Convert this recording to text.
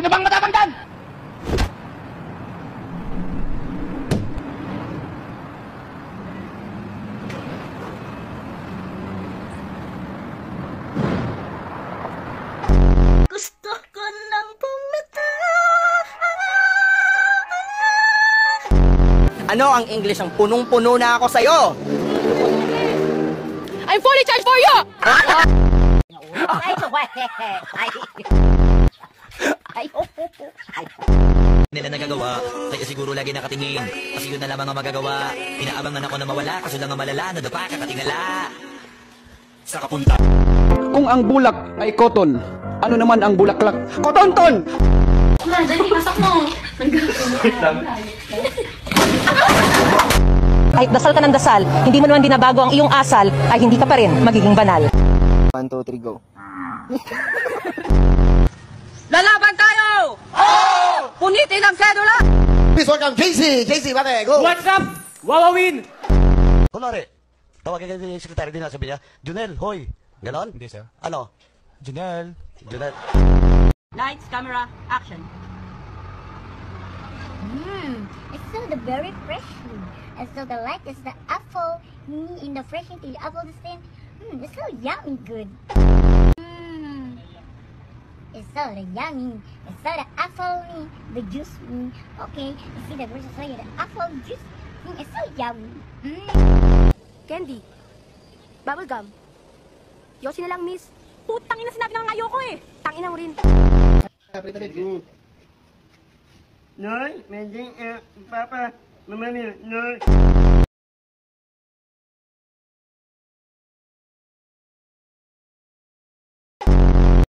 Sino bang matapang dyan? Gusto ko nang pumita. Ano ang English ang punong-puno na ako sa'yo? I'm fully charged for you! Nila nagagawa, kaya siguro lagi nakatingin. Kasi yun na lamang ang magagawa. Inaabangan ako na mawala, kaso lang ang malala, nadapa kakatingala. Sa kapunta. Kung ang bulak ay cotton, ano naman ang bulaklak? Kotonton! Dali, pasok mo. Kahit dasal ka ng dasal, hindi mo naman binabago ang iyong asal, ay hindi ka pa rin magiging banal. 1, 2, 3, go. Lalaban tayo! Oo! Punitin ang sedula! Please welcome JC! JC, pare, go! What's up? Wawawin! Kunwari, tawagin ka yung sekretary din, sabi niya, Junel, hoy. Ganon? Hindi, sir. Ano? Junel. Junel. Lights, camera, action. It's so the very freshly. And so the light is the apple. In the fresh the apple the same. It's so yummy good. It's so the yummy. It's so the apple the juice. Okay, you see the version so the apple juice. It's so yummy. Candy. Bubblegum. Yosi na lang, miss. Putang ina, sinabi na ayoko eh. Tangina mo rin. Noy, medyo, papa, mamamil, Noy.